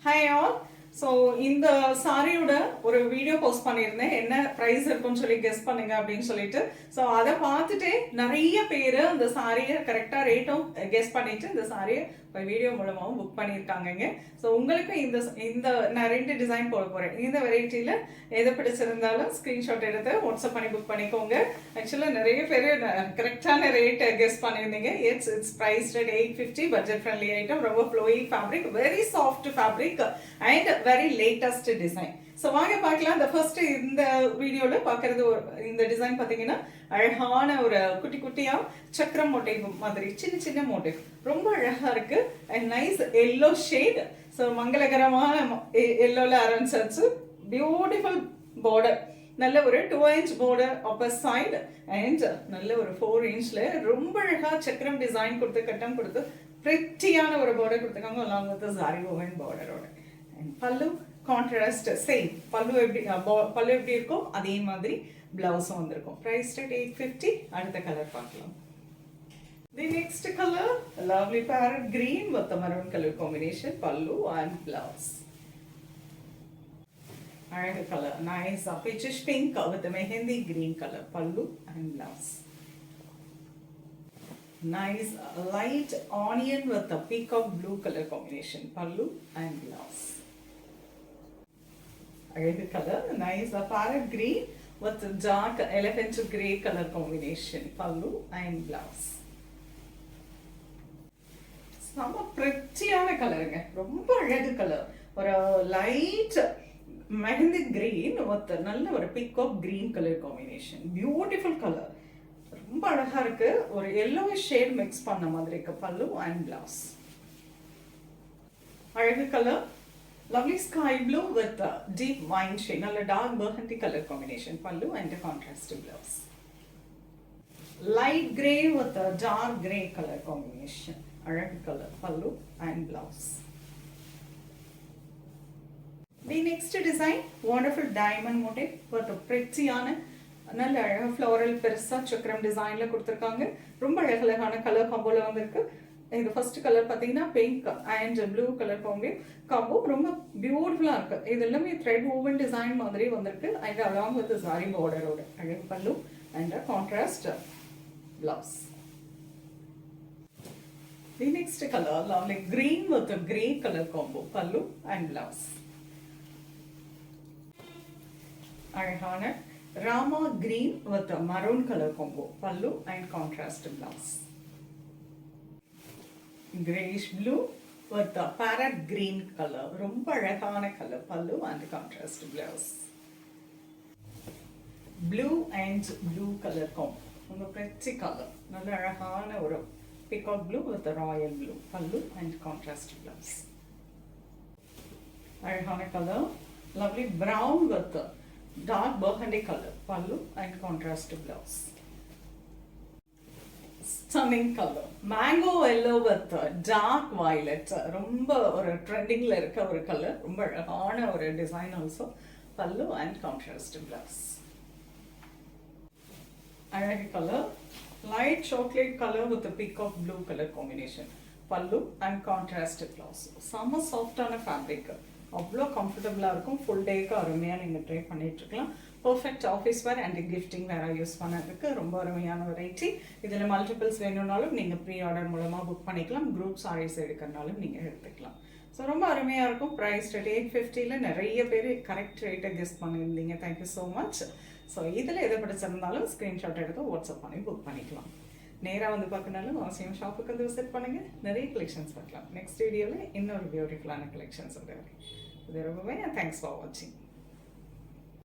Hi all. So இந்த சாரியோட ஒரு வீடியோ போஸ்ட் பண்ணியிருந்தேன், என்ன ப்ரைஸ் இருக்குன்னு சொல்லி கெஸ் பண்ணுங்க அப்படின்னு சொல்லிட்டு. ஸோ அதை பார்த்துட்டு நிறைய பேர் அந்த சாரியை கரெக்டாக ரேட்டும் கெஸ் பண்ணிட்டு இந்த சாரியை வீடியோ மூலமாகவும் புக் பண்ணியிருக்காங்கங்க. ஸோ உங்களுக்கு இந்த இந்த நான் 2 டிசைன் போட போகிறேன். இந்த வெரைட்டியில் எது பிடிச்சிருந்தாலும் ஸ்க்ரீன்ஷாட் எடுத்து வாட்ஸ்அப் பண்ணி புக் பண்ணிக்கோங்க. ஆக்சுவலாக நிறைய பேர் கரெக்டான ரேட் கெஸ் பண்ணியிருந்தீங்க. It's price rate 850, budget friendly item, ரொம்ப flowing fabric, very soft fabric and very latest design. So வாங்க பார்க்கலாம். இந்த ஃபர்ஸ்ட் இந்த வீடியோவில் பார்க்கறது இந்த டிசைன் பார்த்தீங்கன்னா அழகான ஒரு குட்டி குட்டியா சக்கரம் மோட்டிவ் மாதிரி சின்ன சின்ன மோட்டிவ், ரொம்ப அழகா இருக்கு and nice yellow shade. So மங்களகரமான எல்லோல ஆரம்பிச்சாச்சு. பியூட்டிஃபுல் பார்டர், நல்ல ஒரு 2 inch border Appar side and நல்ல ஒரு 4 inchல ரொம்ப அழகா சக்கரம் டிசைன் கொடுத்து கட்டம் கொடுத்து பிரிட்டியான ஒரு பார்டர் கொடுத்துருக்காங்க along with the zari woven பார்டரோட. பல்லு கான்ட்ராஸ்ட் சேம், பல்லு எப்படி இருக்கோ அதே மாதிரி பிளவுஸும் வந்திருக்கும். Price rate 850. அடுத்த கலர் பார்க்கலாம். The next color, a lovely parrot green with the maroon color combination, pallu and blouse. Another color, nice peachish pink with the mehendi green color, pallu and blouse. Nice light onion with the peacock blue color combination, pallu and blouse. Another color, nice parrot green with dark elephant grey color combination, pallu and blouse. ரொம்ப பிரிட்டியான கலருங்க, ரொம்ப அழகு colour. ஒரு light mehndi green with நல்ல ஒரு peacock green colour combination, beautiful colour, ரொம்ப அழகா இருக்கு. ஒரு எல்லோ ஷேட் மிக்ஸ் பண்ண மாதிரி இருக்கு பல்லு அண்ட் பிளவுஸ். அழகு colour, lovely sky blue with deep wine shade, நல்ல dark burgundy color combination, pallu and contrast blouse. Light grey with a dark grey color combination, அழகு color, pallu and blouse. The next design, wonderful diamond motif with a prettyயான நல்ல அழகான floral பெருசா சக்கரம் டிசைன்ல கொடுத்துருக்காங்க. ரொம்ப அழகழகான கலர் காம்போல வந்திருக்கு. இந்த ஃபர்ஸ்ட் கலர் பார்த்தீங்கன்னா pink and blue colour combo ரொம்ப பியூட்டிஃபுல்லாக இருக்கு. இது எல்லாமே த்ரெட் ஓவன் டிசைன் மாதிரி வந்திருக்கு அண்ட் அலாங் வித் சாரி பார்டரோட அழகு பல்லு and contrast blouse. The next color, lovely green with a grey color combo, pallu and blouse. அழகான Rama green with a maroon color combo, pallu and contrast blouse. Grayish blue with the parrot green color, ரொம்ப அழகான color, pallu and contrast blouse. Blue and blue color combo, ரொம்ப pretty color, நல்ல அழகான ஒரு peacock blue with the royal blue, pallu and contrast blouse. அழகான color, lovely brown with the dark burgundy color, pallu and contrast blouse. Stunning color, mango yellow with dark violet, ரொம்ப ஒரு ட்ரெண்டிங்ல இருக்க ஒரு colour, ரொம்ப அழகான ஒரு design also, pallu and contrast blouse. அழகு colour, light chocolate color with a peacock blue color combination, pallu and contrast blouse. செம்ம சாஃப்டான ஃபேப்ரிக், அவ்வளோ கம்ஃபர்டபுளாக இருக்கும். ஃபுல் டேக்கு அருமையாக நீங்கள் ட்ரை பண்ணிட்டு இருக்கலாம். Perfect office wear and gifting வேற யூஸ் பண்ணதுக்கு ரொம்ப அருமையான வெரைட்டி. இதில் மல்டிபிள்ஸ் வேணும்னாலும் நீங்கள் ப்ரீ ஆர்டர் மூலமாக புக் பண்ணிக்கலாம். குரூப் சாரீஸ் எடுக்கிறனாலும் நீங்கள் எடுத்துக்கலாம். ஸோ ரொம்ப அருமையாக இருக்கும். Price rate 850. நிறைய பேர் கரெக்ட் ரேட்டை கெஸ் பண்ணியிருந்தீங்க. Thank you so much. ஸோ இதில் எதை பிடிச்சிருந்தாலும் ஸ்க்ரீன்ஷாட் எடுத்து வாட்ஸ்அப் பண்ணி புக் பண்ணிக்கலாம். நேராக வந்து பார்க்கனாலும் அவசியம் ஷாப்புக்கு வந்து விசிட் பண்ணுங்கள். நிறைய கலெக்ஷன்ஸ் பார்க்கலாம். நெக்ஸ்ட் வீடியோவில் இன்னொரு பியூட்டிஃபுல்லான கலெக்ஷன்ஸ் வந்து இது ரொம்பவே தேங்க்ஸ் ஃபார் வாட்சிங்.